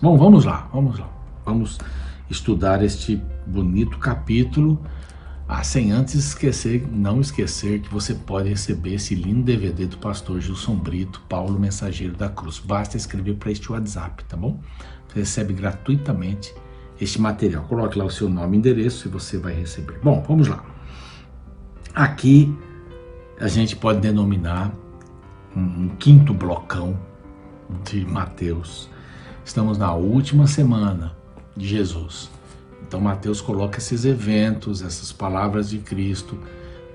Bom, vamos lá, vamos lá. Vamos estudar este bonito capítulo. Sem antes não esquecer que você pode receber esse lindo DVD do pastor Gilson Brito, Paulo Mensageiro da Cruz. Basta escrever para este WhatsApp, tá bom? Você recebe gratuitamente este material. Coloque lá o seu nome e endereço e você vai receber. Bom, vamos lá. Aqui a gente pode denominar um quinto blocão de Mateus. Estamos na última semana de Jesus. Então Mateus coloca esses eventos, essas palavras de Cristo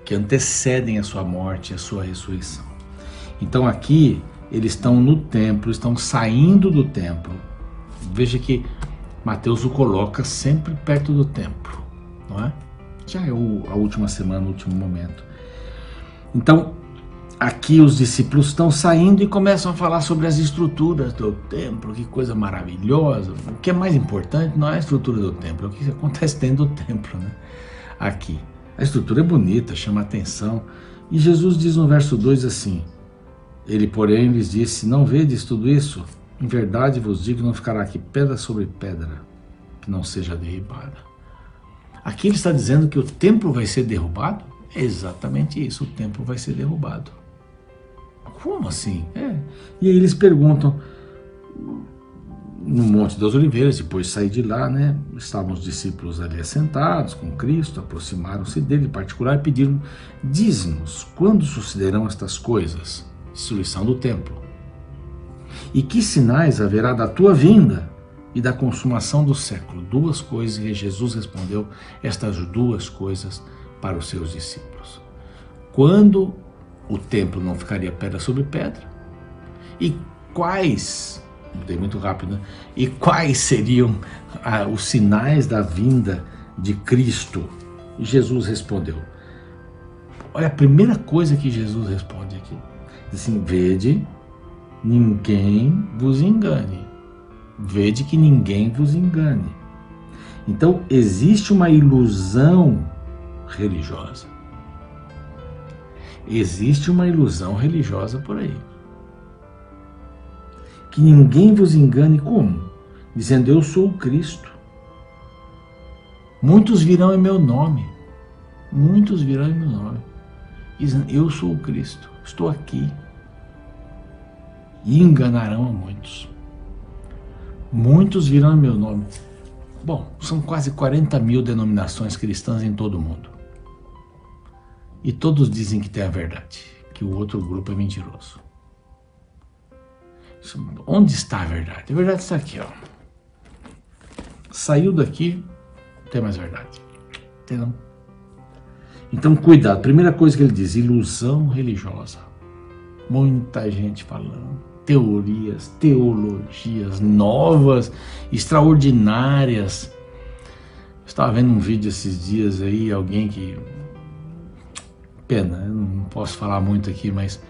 que antecedem a sua morte e a sua ressurreição. Então aqui eles estão no templo, estão saindo do templo. Veja que Mateus o coloca sempre perto do templo, não é? Já é a última semana, o último momento. Então aqui os discípulos estão saindo e começam a falar sobre as estruturas do templo, que coisa maravilhosa. O que é mais importante não é a estrutura do templo, é o que acontece dentro do templo, né? Aqui, a estrutura é bonita, chama atenção. E Jesus diz no verso 2 assim, ele porém lhes disse, não vedes tudo isso? Em verdade vos digo, não ficará aqui pedra sobre pedra, que não seja derribada. Aqui ele está dizendo que o templo vai ser derrubado? É exatamente isso, o templo vai ser derrubado. Como assim? E aí eles perguntam, no Monte das Oliveiras, depois de sair de lá, né? Estavam os discípulos ali assentados com Cristo, aproximaram-se dele em particular e pediram, diz-nos, quando sucederão estas coisas? Destruição do templo. E que sinais haverá da tua vinda e da consumação do século? Duas coisas, e Jesus respondeu estas duas coisas para os seus discípulos. Quando o templo não ficaria pedra sobre pedra? E quais, mudei muito rápido, né? E quais seriam os sinais da vinda de Cristo? E Jesus respondeu. Olha a primeira coisa que Jesus responde aqui. Diz assim, vede, ninguém vos engane. Vede que ninguém vos engane. Então existe uma ilusão religiosa. Existe uma ilusão religiosa por aí. Que ninguém vos engane como? Dizendo, eu sou o Cristo. Muitos virão em meu nome. Muitos virão em meu nome. Dizendo, eu sou o Cristo. Estou aqui. E enganarão a muitos. Muitos virão em meu nome. Bom, são quase 40 mil denominações cristãs em todo o mundo. E todos dizem que tem a verdade, que o outro grupo é mentiroso. Onde está a verdade? A verdade está aqui, ó. Saiu daqui, não tem mais verdade. Entendeu? Então, cuidado. Primeira coisa que ele diz, ilusão religiosa. Muita gente falando, teorias, teologias novas, extraordinárias. Eu estava vendo um vídeo esses dias aí, alguém que... Pena, eu não posso falar muito aqui, mas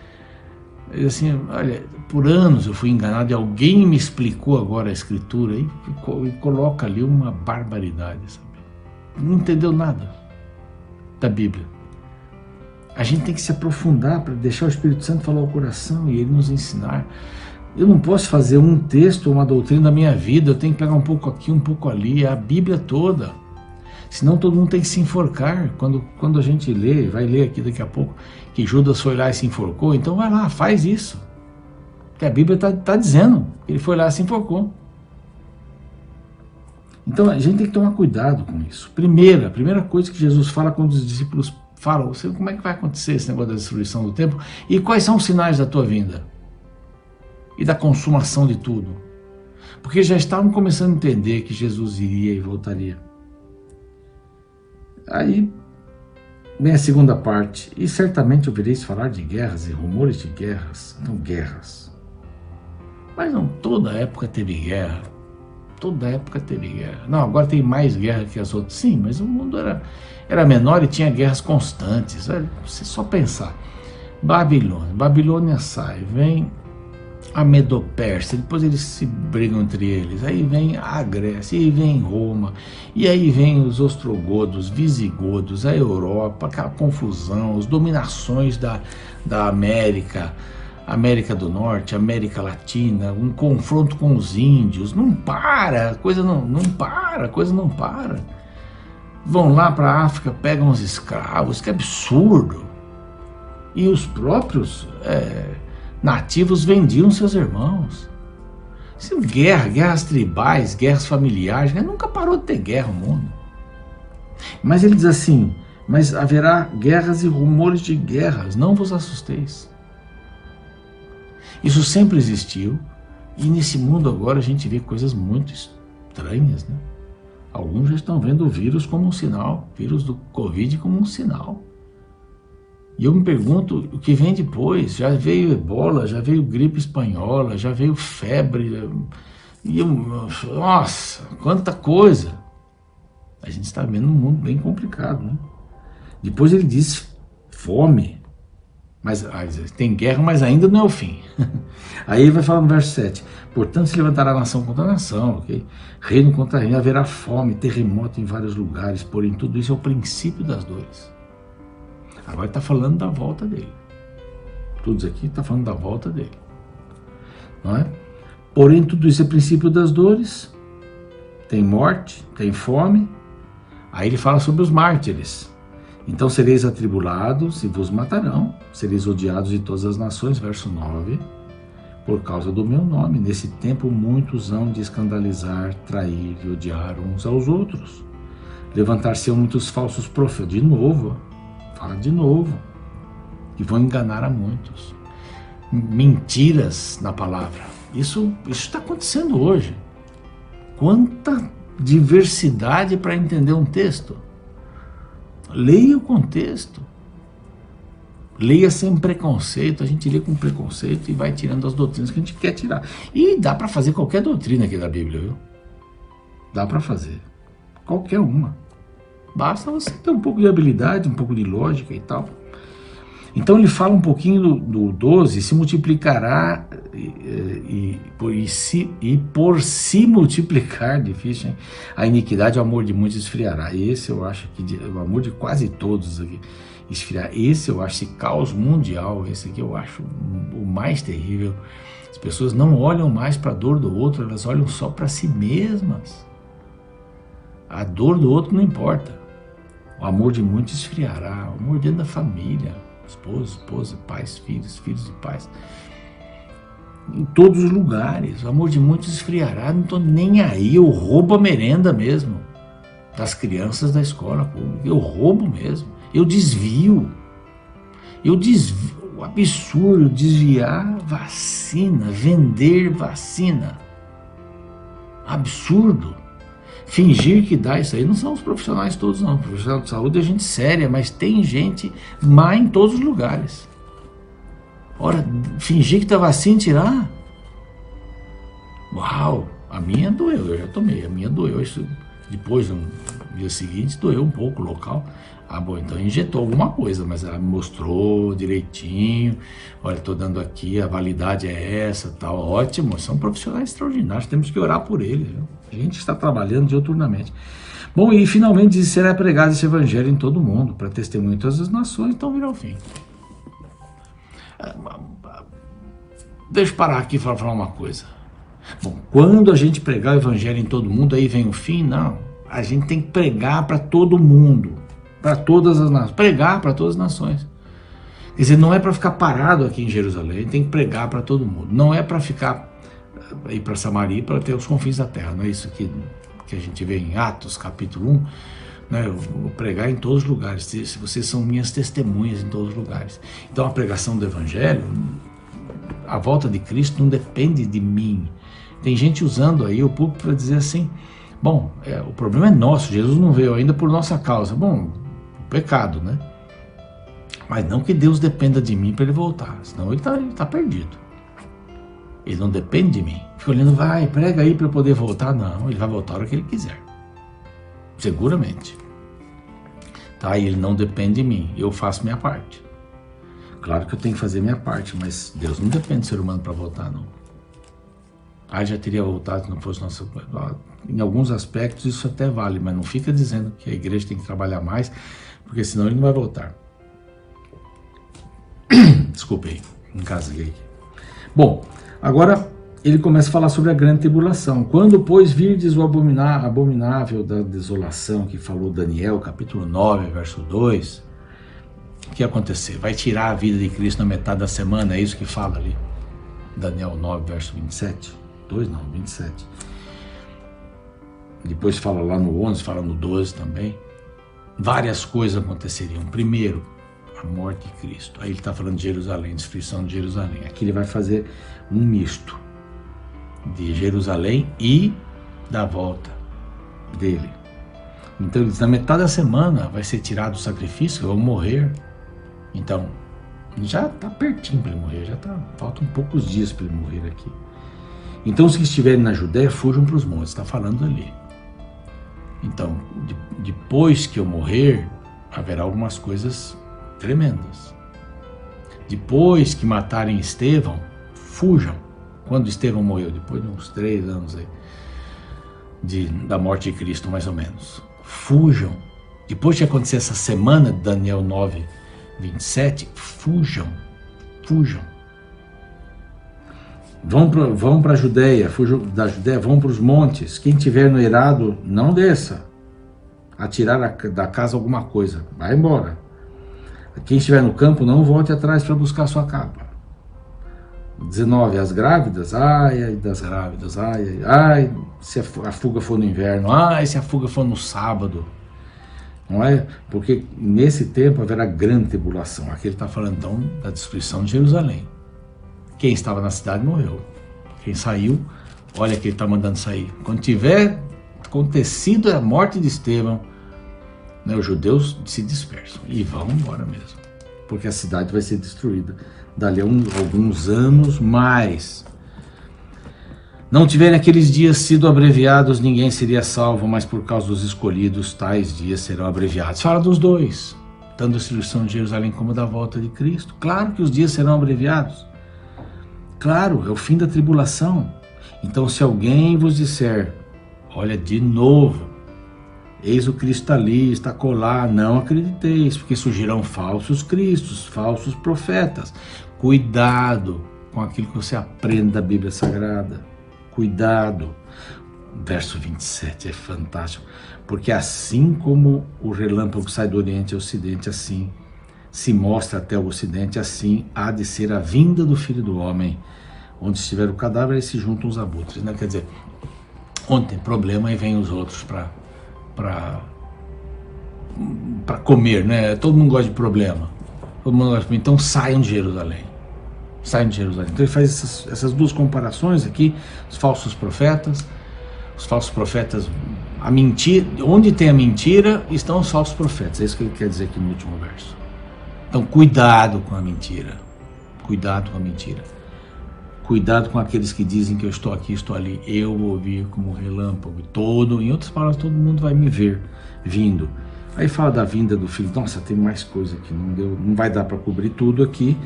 assim, olha, por anos eu fui enganado e alguém me explicou agora a escritura e coloca ali uma barbaridade, sabe? Não entendeu nada da Bíblia. A gente tem que se aprofundar para deixar o Espírito Santo falar ao coração e ele nos ensinar. Eu não posso fazer um texto ou uma doutrina da minha vida, eu tenho que pegar um pouco aqui, um pouco ali, a Bíblia toda. Senão todo mundo tem que se enforcar. Quando a gente lê, vai ler aqui daqui a pouco, que Judas foi lá e se enforcou, então vai lá, faz isso. Porque a Bíblia está dizendo que ele foi lá e se enforcou. Então a gente tem que tomar cuidado com isso. A primeira coisa que Jesus fala quando os discípulos falam, como é que vai acontecer esse negócio da destruição do templo? E quais são os sinais da tua vinda? E da consumação de tudo? Porque já estavam começando a entender que Jesus iria e voltaria. Aí vem a segunda parte, e certamente ouvireis falar de guerras e rumores de guerras. Então, guerras. Mas não, toda época teve guerra. Toda época teve guerra. Não, agora tem mais guerra que as outras. Sim, mas o mundo era menor e tinha guerras constantes. Você só pensar. Babilônia sai, vem a Medo-Pérsia, depois eles se brigam entre eles, aí vem a Grécia, aí vem Roma, e aí vem os ostrogodos, visigodos, a Europa, aquela confusão, as dominações da América, América do Norte, América Latina, um confronto com os índios. Não para, a coisa não para, a coisa não para. Vão lá para a África, pegam os escravos, que absurdo. E os próprios nativos vendiam seus irmãos. Guerras tribais, guerras familiares, nunca parou de ter guerra no mundo. Mas ele diz assim, mas haverá guerras e rumores de guerras, não vos assusteis. Isso sempre existiu, e nesse mundo agora a gente vê coisas muito estranhas, né? Alguns já estão vendo o vírus como um sinal, o vírus do Covid como um sinal. E eu me pergunto o que vem depois. Já veio ebola, já veio gripe espanhola, já veio febre. Nossa, quanta coisa. A gente está vendo um mundo bem complicado, né? Depois ele diz fome. Mas tem guerra, mas ainda não é o fim. Aí ele vai falar no verso 7. Portanto, se levantará nação contra nação, ok? Reino contra reino, haverá fome, terremoto em vários lugares, porém tudo isso é o princípio das dores. Agora está falando da volta dele. Tudo isso aqui está falando da volta dele. Não é? Porém, tudo isso é princípio das dores. Tem morte, tem fome. Aí ele fala sobre os mártires. Então sereis atribulados e vos matarão. Sereis odiados de todas as nações. Verso 9. Por causa do meu nome. Nesse tempo muitos hão de escandalizar, trair e odiar uns aos outros. Levantar-se-ão muitos falsos profetas. De novo, fala de novo. E vão enganar a muitos. Mentiras na palavra. Isso está acontecendo hoje. Quanta diversidade para entender um texto. Leia o contexto. Leia sem preconceito. A gente lê com preconceito e vai tirando as doutrinas que a gente quer tirar. E dá para fazer qualquer doutrina aqui da Bíblia, viu? Dá para fazer. Qualquer uma. Basta você ter um pouco de habilidade, um pouco de lógica e tal. Então ele fala um pouquinho do 12, se multiplicará e por se multiplicar, difícil, hein? A iniquidade, o amor de muitos esfriará. Esse eu acho que, o amor de quase todos aqui, esfriar. Esse eu acho, esse caos mundial, esse aqui eu acho o mais terrível. As pessoas não olham mais para a dor do outro, elas olham só para si mesmas. A dor do outro não importa. O amor de muitos esfriará, o amor dentro da família. Esposa, esposa, pais, filhos, filhos e pais. Em todos os lugares. O amor de muitos esfriará. Não estou nem aí. Eu roubo a merenda mesmo. Das crianças da escola pública. Eu roubo mesmo. Eu desvio. O absurdo, desviar vacina. Vender vacina. Absurdo. Fingir que dá isso aí, não são os profissionais todos não, profissional de saúde é gente séria, mas tem gente má em todos os lugares. Ora, fingir que tá vacina e tirar? Uau, a minha doeu, eu já tomei, a minha doeu, isso, depois no dia seguinte doeu um pouco o local. Ah, bom, então injetou alguma coisa, mas ela me mostrou direitinho, olha, estou dando aqui, a validade é essa, tal, ótimo, são profissionais extraordinários, temos que orar por eles, viu? A gente está trabalhando diuturnamente. Bom, e finalmente diz, será pregado esse evangelho em todo o mundo, para testemunho em todas as nações, então virá o fim. Deixa eu parar aqui para falar uma coisa. Bom, quando a gente pregar o evangelho em todo mundo, aí vem o fim? Não, a gente tem que pregar para todo mundo. Para todas as nações, pregar para todas as nações. Quer dizer, não é para ficar parado aqui em Jerusalém, tem que pregar para todo mundo. Não é para ficar, ir para Samaria para ter os confins da terra, não é isso que a gente vê em Atos capítulo 1, né? Eu vou pregar em todos os lugares, se vocês são minhas testemunhas em todos os lugares. Então a pregação do evangelho, a volta de Cristo não depende de mim. Tem gente usando aí o público para dizer assim, bom, o problema é nosso, Jesus não veio ainda por nossa causa. Bom, pecado, né? Mas não que Deus dependa de mim para ele voltar, senão ele tá perdido. Ele não depende de mim. Fica olhando, vai, prega aí para eu poder voltar. Não, ele vai voltar a hora que ele quiser. Seguramente. Tá? E ele não depende de mim, eu faço minha parte. Claro que eu tenho que fazer minha parte, mas Deus não depende do ser humano para voltar, não. Ah, já teria voltado se não fosse nossa... Em alguns aspectos isso até vale, mas não fica dizendo que a igreja tem que trabalhar mais, porque senão ele não vai voltar. Desculpe aí, engasguei. Bom, agora ele começa a falar sobre a grande tribulação. Quando, pois, virdes o abominável da desolação, que falou Daniel, capítulo 9, verso 2, o que ia acontecer? Vai tirar a vida de Cristo na metade da semana, é isso que fala ali. Daniel 9, verso 27. 2 não, 27. Depois fala lá no 11, fala no 12 também. Várias coisas aconteceriam. Primeiro, a morte de Cristo. Aí ele está falando de Jerusalém, destruição de Jerusalém. Aqui ele vai fazer um misto de Jerusalém e da volta dele. Então ele diz, na metade da semana vai ser tirado o sacrifício, vão morrer. Então, já está pertinho para ele morrer, faltam poucos dias para ele morrer aqui. Então os que estiverem na Judéia fujam para os montes, está falando ali. Então, depois que eu morrer, haverá algumas coisas tremendas. Depois que matarem Estevão, fujam. Quando Estevão morreu, depois de uns 3 anos aí, da morte de Cristo, mais ou menos. Fujam. Depois que acontecer essa semana de Daniel 9, 27, fujam. Vão para a Judéia, fujam da Judéia, vão para os montes. Quem tiver no eirado, não desça. A tirar da casa alguma coisa, vai embora. Quem estiver no campo, não volte atrás para buscar sua capa. 19, as grávidas, ai das grávidas, ai, se a fuga for no inverno, ai, se a fuga for no sábado. Não é? Porque nesse tempo haverá grande tribulação. Aqui ele está falando então da destruição de Jerusalém. Quem estava na cidade morreu. Quem saiu, olha que ele está mandando sair. Quando tiver acontecido a morte de Estevão, né, os judeus se dispersam e vão embora mesmo. Porque a cidade vai ser destruída. Dali a alguns anos mais. Não tiverem aqueles dias sido abreviados, ninguém seria salvo, mas por causa dos escolhidos, tais dias serão abreviados. Fala dos dois, tanto da destruição de Jerusalém como da volta de Cristo. Claro que os dias serão abreviados. Claro, é o fim da tribulação. Então, se alguém vos disser, olha, de novo, eis o Cristo está ali, está acolá, não acrediteis, porque surgirão falsos cristos, falsos profetas. Cuidado com aquilo que você aprende da Bíblia Sagrada. Cuidado. Verso 27 é fantástico. Porque assim como o relâmpago sai do Oriente ao Ocidente, assim se mostra até o Ocidente, assim há de ser a vinda do Filho do Homem. Onde estiver o cadáver, aí se juntam os abutres. Né? Quer dizer, onde tem problema, aí vem os outros para comer, né? Todo mundo gosta de problema. Todo mundo gosta de... Então saiam de Jerusalém. Saiam de Jerusalém. Então ele faz essas duas comparações aqui, os falsos profetas, a mentira, onde tem a mentira, estão os falsos profetas. É isso que ele quer dizer aqui no último verso. Então cuidado com a mentira. Cuidado com a mentira. Cuidado com aqueles que dizem que eu estou aqui, estou ali. Eu vou vir como relâmpago. Em outras palavras, todo mundo vai me ver vindo. Aí fala da vinda do Filho. Nossa, tem mais coisa aqui. Não vai dar para cobrir tudo aqui.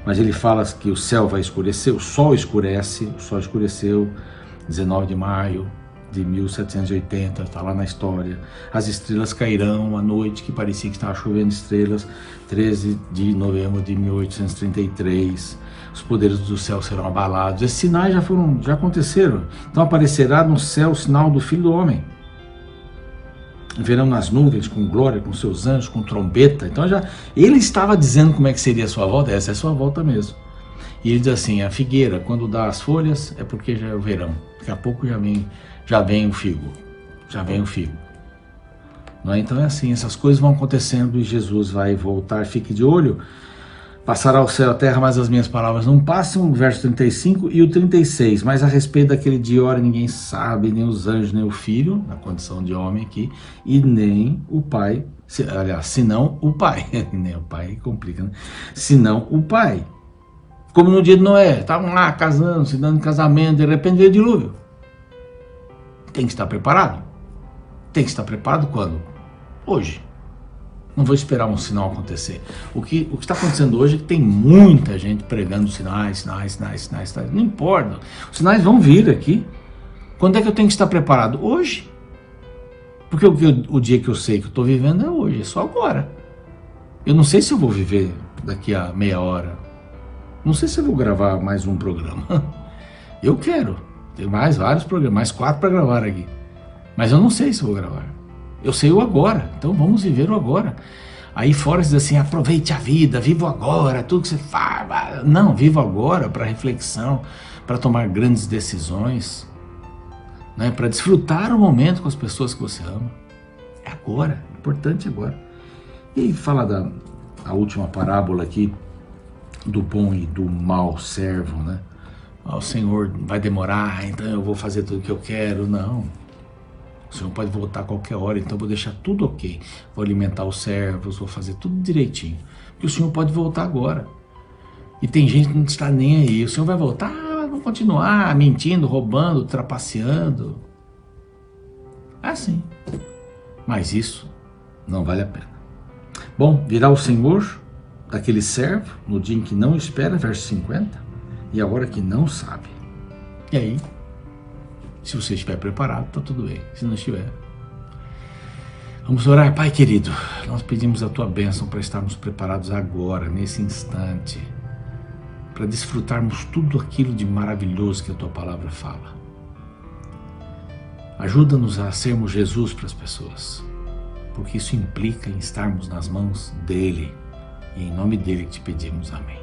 Mas ele fala que o céu vai escurecer, o sol escureceu, 19 de maio de 1780, está lá na história. As estrelas cairão à noite, que parecia que estava chovendo estrelas, 13 de novembro de 1833. Os poderes do céu serão abalados. Esses sinais já aconteceram. Então aparecerá no céu o sinal do Filho do Homem. Verão nas nuvens com glória, com seus anjos, com trombeta. Então ele estava dizendo como é que seria a sua volta. Essa é a sua volta mesmo. E ele diz assim, a figueira, quando dá as folhas, é porque já é o verão. Daqui a pouco já vem o figo. Não é? Então é assim, essas coisas vão acontecendo e Jesus vai voltar. Fique de olho. Passará o céu e a terra, mas as minhas palavras não passam. Verso 35 e o 36. Mas a respeito daquele dia e hora ninguém sabe, nem os anjos, nem o Filho, na condição de homem aqui, e nem o Pai. Senão o Pai. Nem o Pai complica, né? Senão o Pai. Como no dia de Noé, estavam lá casando, se dando casamento, de repente veio o dilúvio. Tem que estar preparado. Tem que estar preparado quando? Hoje. Não vou esperar um sinal acontecer. O que está acontecendo hoje é que tem muita gente pregando sinais. Não importa. Os sinais vão vir aqui. Quando é que eu tenho que estar preparado? Hoje. Porque o dia que eu sei que eu estou vivendo é hoje, é só agora. Eu não sei se eu vou viver daqui a meia hora, Não sei se eu vou gravar mais um programa. Eu quero. Tem mais vários programas, mais 4 para gravar aqui. Mas eu não sei se vou gravar. Eu sei o agora. Então vamos viver o agora. Aí fora diz assim, aproveite a vida, viva o agora, tudo que você faz. Não, viva agora para reflexão, para tomar grandes decisões, né? Para desfrutar o momento com as pessoas que você ama. É agora, importante agora. E fala a última parábola aqui, do bom e do mau servo, né? O Senhor vai demorar, então eu vou fazer tudo o que eu quero. Não. O Senhor pode voltar a qualquer hora, então eu vou deixar tudo ok. Vou alimentar os servos, vou fazer tudo direitinho. Porque o Senhor pode voltar agora. E tem gente que não está nem aí. O Senhor vai voltar, vamos continuar mentindo, roubando, trapaceando. É assim. Mas isso não vale a pena. Bom, virá o Senhor daquele servo no dia em que não espera, verso 50, e a hora que não sabe. E aí, se você estiver preparado, está tudo bem. Se não estiver, vamos orar. Pai querido, nós pedimos a tua bênção para estarmos preparados agora, nesse instante, para desfrutarmos tudo aquilo de maravilhoso que a tua palavra fala. Ajuda-nos a sermos Jesus para as pessoas, porque isso implica em estarmos nas mãos dele, e em nome dele que te pedimos. Amém.